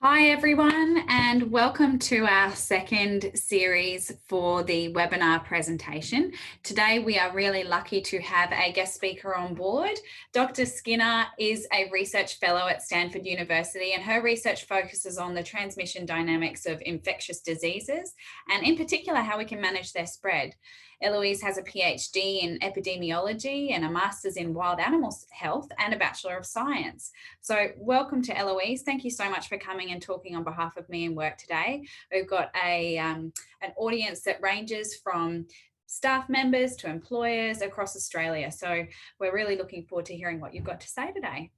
Hi everyone, and welcome to our second series for the webinar presentation. Today we are really lucky to have a guest speaker on board. Dr. Skinner is a research fellow at Stanford University, and her research focuses on the transmission dynamics of infectious diseases and in particular how we can manage their spread. Eloise has a PhD in epidemiology and a master's in wild animal health and a Bachelor of Science. So welcome to Eloise. Thank you so much for coming and talking on behalf of me and work today. We've got an audience that ranges from staff members to employers across Australia. So we're really looking forward to hearing what you've got to say today.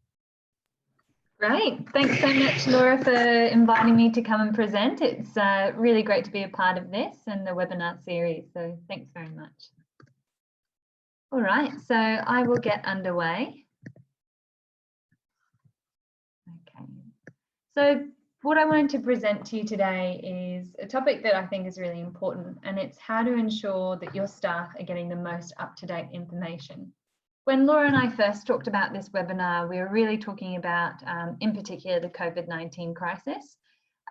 Great. Thanks so much, Laura, for inviting me to come and present. It's really great to be a part of this and the webinar series. So thanks very much. All right, so I will get underway. Okay. So what I wanted to present to you today is a topic that I think is really important, and it's how to ensure that your staff are getting the most up-to-date information. When Laura and I first talked about this webinar, we were really talking about, in particular, the COVID-19 crisis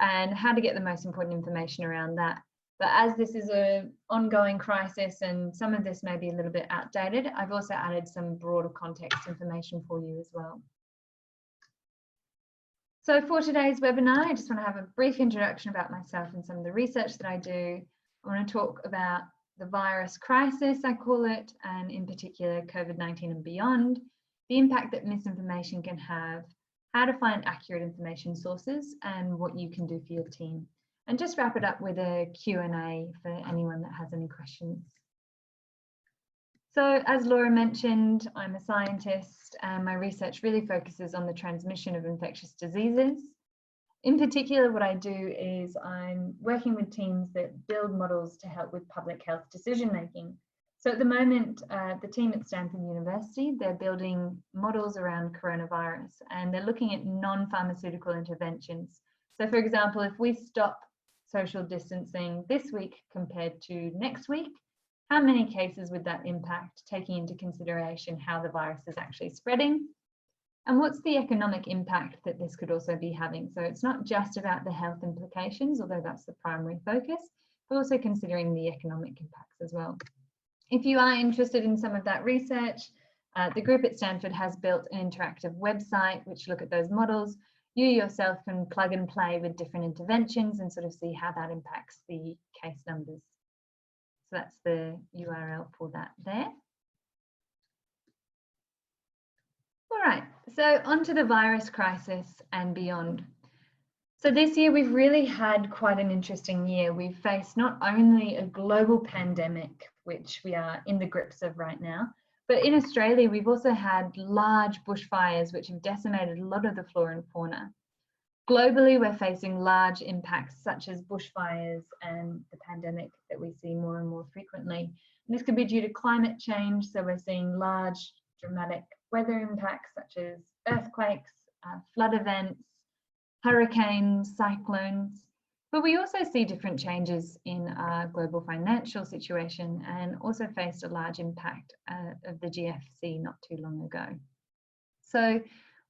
and how to get the most important information around that. But as this is an ongoing crisis and some of this may be a little bit outdated, I've also added some broader context information for you as well. So for today's webinar, I just want to have a brief introduction about myself and some of the research that I do. I want to talk about the virus crisis, I call it, and in particular COVID-19 and beyond, the impact that misinformation can have, how to find accurate information sources, and what you can do for your team. And just wrap it up with a Q&A for anyone that has any questions. So as Laura mentioned, I'm a scientist and my research really focuses on the transmission of infectious diseases. In particular, what I do is I'm working with teams that build models to help with public health decision making. So at the moment, the team at Stanford University, they're building models around coronavirus and they're looking at non-pharmaceutical interventions. So for example, if we stop social distancing this week compared to next week, how many cases would that impact, taking into consideration how the virus is actually spreading? And what's the economic impact that this could also be having? So it's not just about the health implications, although that's the primary focus, but also considering the economic impacts as well. If you are interested in some of that research, the group at Stanford has built an interactive website which look at those models. You yourself can plug and play with different interventions and sort of see how that impacts the case numbers. So that's the URL for that there. All right, so onto the virus crisis and beyond. So this year we've really had quite an interesting year. We've faced not only a global pandemic, which we are in the grips of right now, but in Australia we've also had large bushfires which have decimated a lot of the flora and fauna. Globally, we're facing large impacts such as bushfires and the pandemic that we see more and more frequently. And this could be due to climate change, so we're seeing large dramatic weather impacts such as earthquakes, flood events, hurricanes, cyclones. But we also see different changes in our global financial situation and also faced a large impact of the GFC not too long ago. So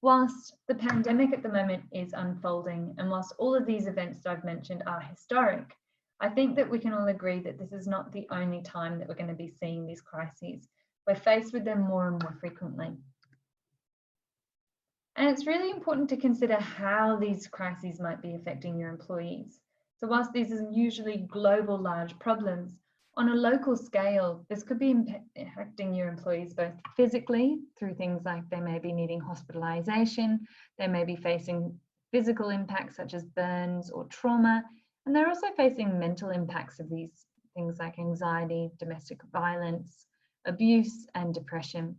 whilst the pandemic at the moment is unfolding and whilst all of these events that I've mentioned are historic, I think that we can all agree that this is not the only time that we're going to be seeing these crises. We're faced with them more and more frequently. And it's really important to consider how these crises might be affecting your employees. So whilst these are usually global large problems, on a local scale, this could be impacting your employees both physically through things like they may be needing hospitalization, they may be facing physical impacts such as burns or trauma, and they're also facing mental impacts of these things like anxiety, domestic violence, abuse and depression.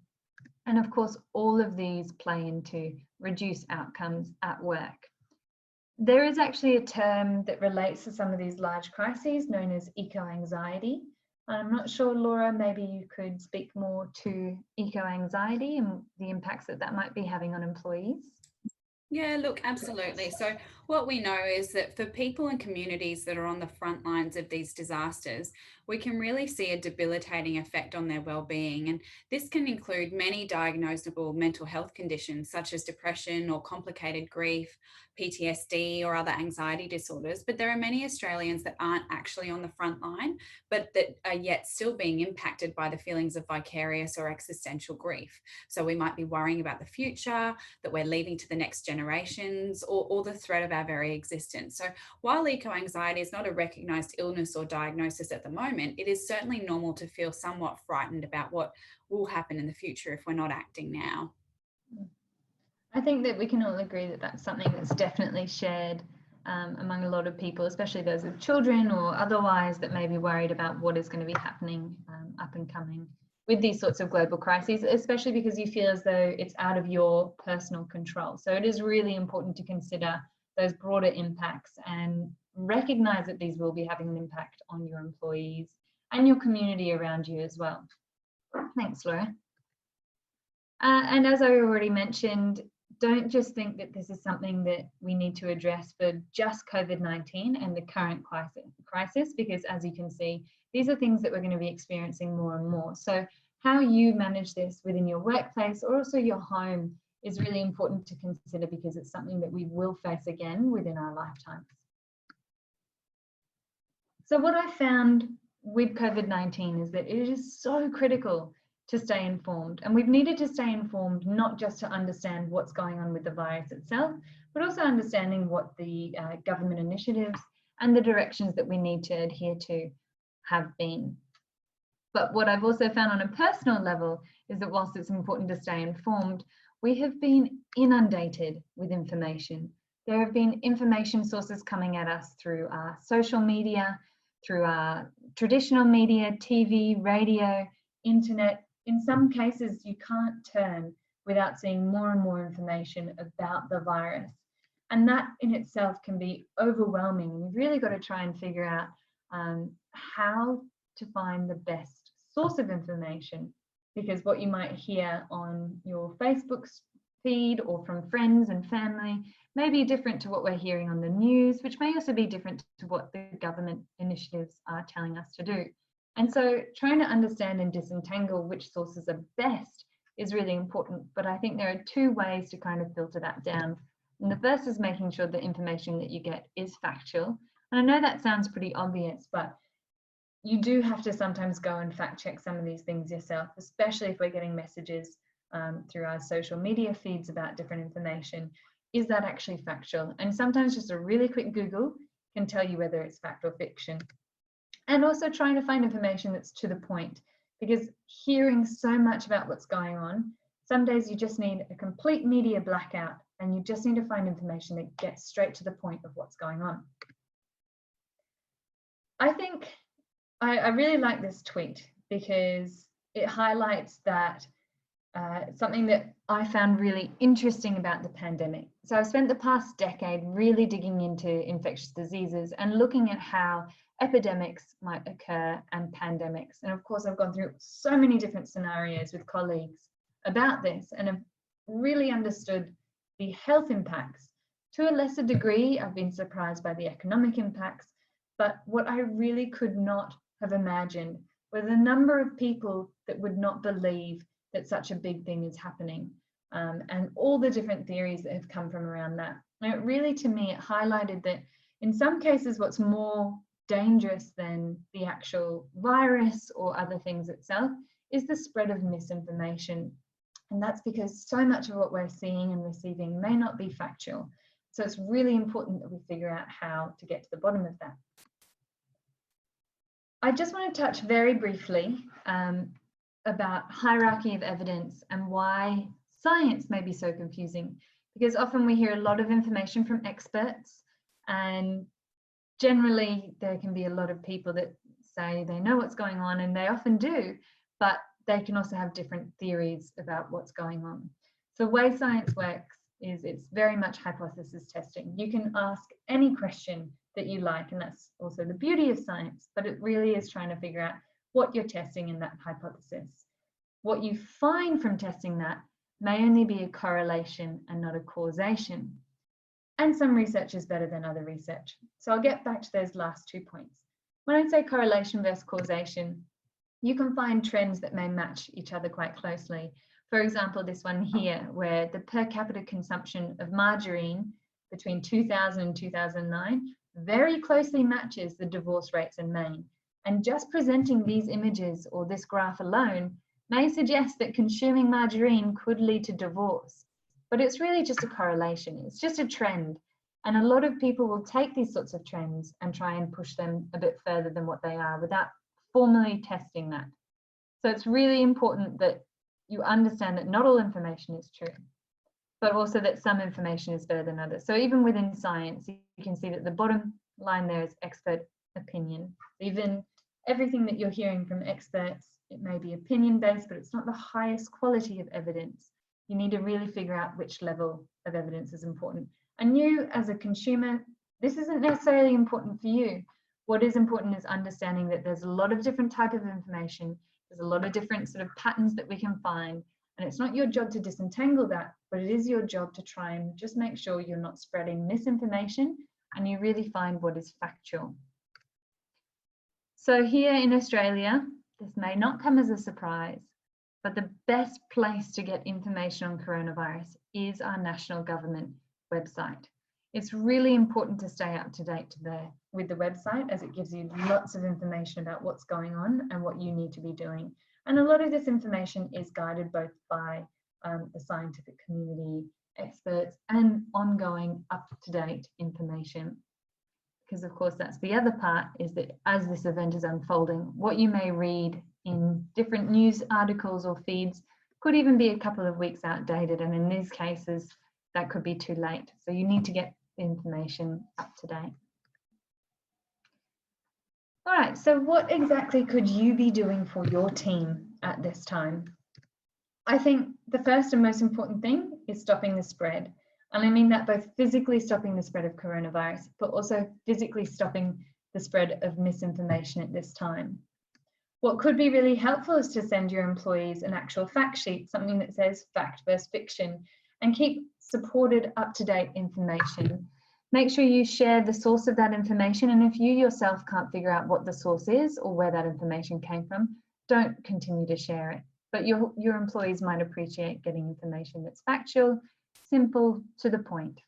And of course, all of these play into reduced outcomes at work. There is actually a term that relates to some of these large crises known as eco-anxiety. I'm not sure, Laura, maybe you could speak more to eco-anxiety and the impacts that that might be having on employees. Yeah, look, absolutely. So what we know is that for people and communities that are on the front lines of these disasters, we can really see a debilitating effect on their well-being. And this can include many diagnosable mental health conditions such as depression or complicated grief. PTSD or other anxiety disorders, but there are many Australians that aren't actually on the front line, but that are yet still being impacted by the feelings of vicarious or existential grief. So we might be worrying about the future that we're leaving to the next generations, or the threat of our very existence. So while eco-anxiety is not a recognised illness or diagnosis at the moment, it is certainly normal to feel somewhat frightened about what will happen in the future if we're not acting now. I think that we can all agree that that's something that's definitely shared among a lot of people, especially those with children or otherwise that may be worried about what is going to be happening up and coming with these sorts of global crises, especially because you feel as though it's out of your personal control. So it is really important to consider those broader impacts and recognize that these will be having an impact on your employees and your community around you as well. Thanks, Laura. And as I already mentioned, don't just think that this is something that we need to address for just COVID-19 and the current crisis, because as you can see, these are things that we're going to be experiencing more and more. So how you manage this within your workplace or also your home is really important to consider, because it's something that we will face again within our lifetimes. So what I found with COVID-19 is that it is so critical to stay informed, and we've needed to stay informed not just to understand what's going on with the virus itself, but also understanding what the government initiatives and the directions that we need to adhere to have been. But what I've also found on a personal level is that whilst it's important to stay informed, we have been inundated with information. There have been information sources coming at us through our social media, through our traditional media, TV, radio, internet. In some cases, you can't turn without seeing more and more information about the virus. And that in itself can be overwhelming. You've really got to try and figure out how to find the best source of information, because what you might hear on your Facebook feed or from friends and family may be different to what we're hearing on the news, which may also be different to what the government initiatives are telling us to do. And so trying to understand and disentangle which sources are best is really important. But I think there are two ways to kind of filter that down. And the first is making sure the information that you get is factual. And I know that sounds pretty obvious, but you do have to sometimes go and fact check some of these things yourself, especially if we're getting messages through our social media feeds about different information. Is that actually factual? And sometimes just a really quick Google can tell you whether it's fact or fiction. And also trying to find information that's to the point, because hearing so much about what's going on, some days you just need a complete media blackout and you just need to find information that gets straight to the point of what's going on. I think I really like this tweet because it highlights that something that I found really interesting about the pandemic. So I've spent the past decade really digging into infectious diseases and looking at how epidemics might occur and pandemics. And of course, I've gone through so many different scenarios with colleagues about this and have really understood the health impacts. To a lesser degree, I've been surprised by the economic impacts, but what I really could not have imagined were the number of people that would not believe that such a big thing is happening, and all the different theories that have come from around that. And it really, to me, it highlighted that in some cases, what's more dangerous than the actual virus or other things itself is the spread of misinformation. And that's because so much of what we're seeing and receiving may not be factual. So it's really important that we figure out how to get to the bottom of that. I just want to touch very briefly about hierarchy of evidence and why science may be so confusing, because often we hear a lot of information from experts, and generally there can be a lot of people that say they know what's going on, and they often do, but they can also have different theories about what's going on. So the way science works is it's very much hypothesis testing. You can ask any question that you like, and that's also the beauty of science, but it really is trying to figure out what you're testing in that hypothesis. What you find from testing that may only be a correlation and not a causation. And some research is better than other research. So I'll get back to those last 2 points. When I say correlation versus causation, you can find trends that may match each other quite closely. For example, this one here, where the per capita consumption of margarine between 2000 and 2009 very closely matches the divorce rates in Maine. And just presenting these images or this graph alone may suggest that consuming margarine could lead to divorce. But it's really just a correlation. It's just a trend. And a lot of people will take these sorts of trends and try and push them a bit further than what they are without formally testing that. So it's really important that you understand that not all information is true, but also that some information is better than others. So even within science, you can see that the bottom line there is expert opinion. Even everything that you're hearing from experts, it may be opinion-based, but it's not the highest quality of evidence. You need to really figure out which level of evidence is important. And you, as a consumer, this isn't necessarily important for you. What is important is understanding that there's a lot of different types of information. There's a lot of different sort of patterns that we can find. And it's not your job to disentangle that, but it is your job to try and just make sure you're not spreading misinformation and you really find what is factual. So here in Australia, this may not come as a surprise, but the best place to get information on coronavirus is our national government website. It's really important to stay up to date with the website, as it gives you lots of information about what's going on and what you need to be doing. And a lot of this information is guided both by the scientific community, experts, and ongoing up-to-date information. Because of course, that's the other part, is that as this event is unfolding, what you may read in different news articles or feeds could even be a couple of weeks outdated. And in these cases, that could be too late. So you need to get the information up to date. All right, so what exactly could you be doing for your team at this time? I think the first and most important thing is stopping the spread. And I mean that both physically stopping the spread of coronavirus, but also physically stopping the spread of misinformation at this time. What could be really helpful is to send your employees an actual fact sheet, something that says fact versus fiction, and keep supported up-to-date information. Make sure you share the source of that information, and if you yourself can't figure out what the source is or where that information came from, don't continue to share it. But your employees might appreciate getting information that's factual, simple, to the point.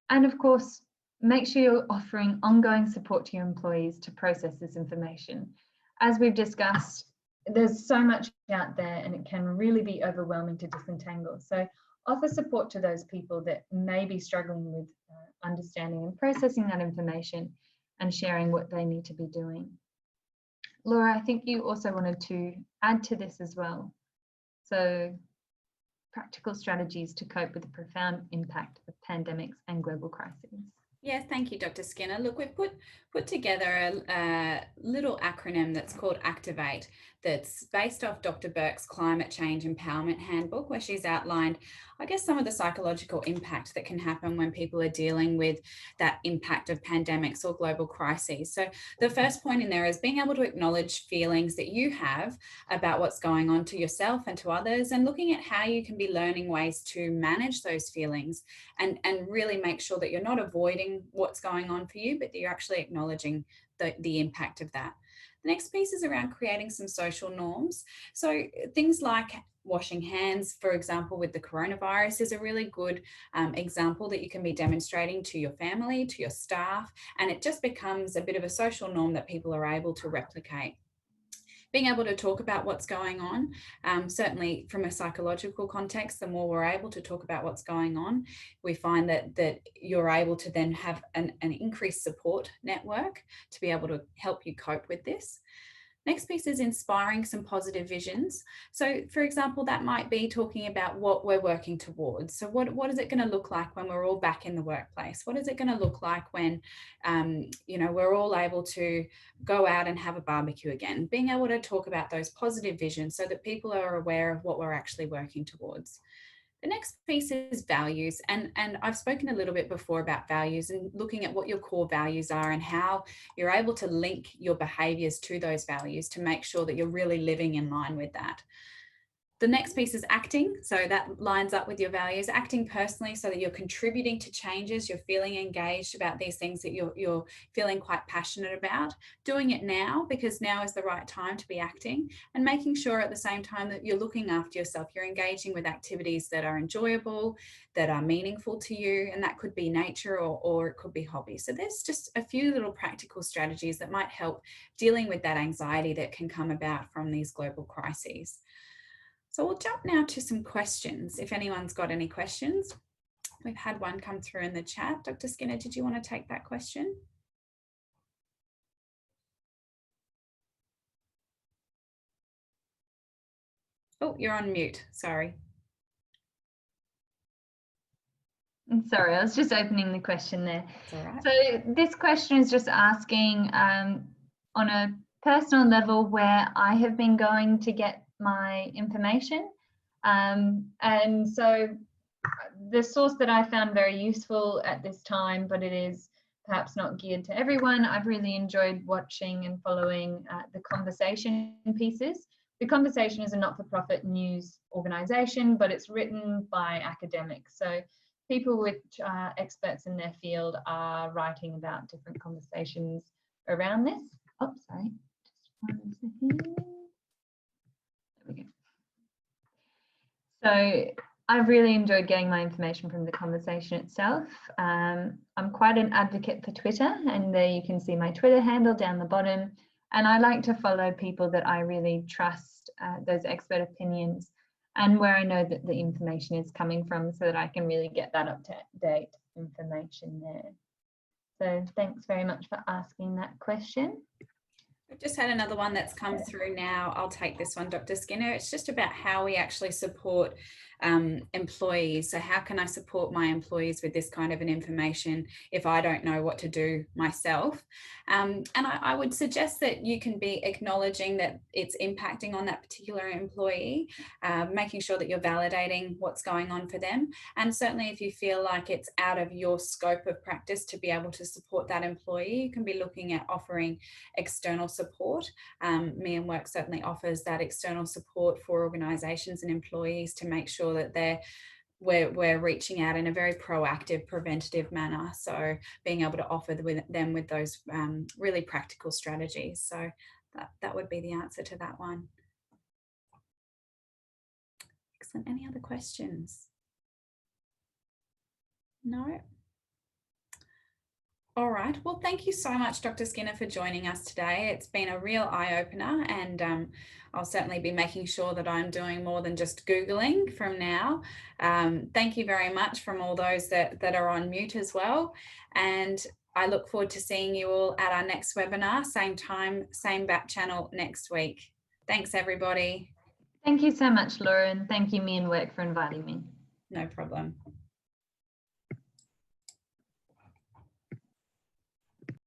And of course, make sure you're offering ongoing support to your employees to process this information. As we've discussed, there's so much out there and it can really be overwhelming to disentangle. So offer support to those people that may be struggling with understanding and processing that information and sharing what they need to be doing. Laura, I think you also wanted to add to this as well. So practical strategies to cope with the profound impact of pandemics and global crises. Yes, thank you, Dr. Skinner. Look, we've put together a little acronym that's called Activate, that's based off Dr. Burke's Climate Change Empowerment Handbook, where she's outlined, I guess, some of the psychological impact that can happen when people are dealing with that impact of pandemics or global crises. So the first point in there is being able to acknowledge feelings that you have about what's going on to yourself and to others, and looking at how you can be learning ways to manage those feelings and really make sure that you're not avoiding what's going on for you, but that you're actually acknowledging the impact of that. The next piece is around creating some social norms. So things like washing hands, for example, with the coronavirus is a really good example that you can be demonstrating to your family, to your staff, and it just becomes a bit of a social norm that people are able to replicate. Being able to talk about what's going on, certainly from a psychological context, the more we're able to talk about what's going on, we find that you're able to then have an increased support network to be able to help you cope with this. Next piece is inspiring some positive visions. So for example, that might be talking about what we're working towards. So what is it going to look like when we're all back in the workplace? What is it going to look like when, we're all able to go out and have a barbecue again? Being able to talk about those positive visions so that people are aware of what we're actually working towards. The next piece is values, and I've spoken a little bit before about values and looking at what your core values are and how you're able to link your behaviours to those values to make sure that you're really living in line with that. The next piece is acting. So that lines up with your values, acting personally so that you're contributing to changes, you're feeling engaged about these things that you're feeling quite passionate about, doing it now because now is the right time to be acting, and making sure at the same time that you're looking after yourself, you're engaging with activities that are enjoyable, that are meaningful to you, and that could be nature or it could be hobbies. So there's just a few little practical strategies that might help dealing with that anxiety that can come about from these global crises. So we'll jump now to some questions. If anyone's got any questions, we've had one come through in the chat. Dr. Skinner, did you want to take that question? Oh, you're on mute, sorry. I'm sorry, I was just opening the question there. That's all right. So this question is just asking on a personal level where I have been going to get my information. And so the source that I found very useful at this time, but it is perhaps not geared to everyone, I've really enjoyed watching and following the Conversation pieces. The Conversation is a not-for-profit news organisation, but it's written by academics. So people with experts in their field are writing about different conversations around this. Oh, sorry, just 1 second. There we go. So I've really enjoyed getting my information from the Conversation itself. I'm quite an advocate for Twitter, and there you can see my Twitter handle down the bottom. And I like to follow people that I really trust, those expert opinions, and where I know that the information is coming from, so that I can really get that up-to-date information there. So thanks very much for asking that question. We've just had another one that's come through now. I'll take this one, Dr. Skinner. It's just about how we actually support employees. So how can I support my employees with this kind of an information if I don't know what to do myself? And I would suggest that you can be acknowledging that it's impacting on that particular employee, making sure that you're validating what's going on for them. And certainly if you feel like it's out of your scope of practice to be able to support that employee, you can be looking at offering external support. Me and Work certainly offers that external support for organisations and employees to make sure that we're reaching out in a very proactive, preventative manner. So being able to offer them with those really practical strategies. So that would be the answer to that one. Excellent. Any other questions? No? All right. Well, thank you so much, Dr. Skinner, for joining us today. It's been a real eye-opener, and I'll certainly be making sure that I'm doing more than just Googling from now. Thank you very much from all those that are on mute as well. And I look forward to seeing you all at our next webinar, same time, same back channel next week. Thanks, everybody. Thank you so much, Laura, and thank you, Me and Work, for inviting me. No problem.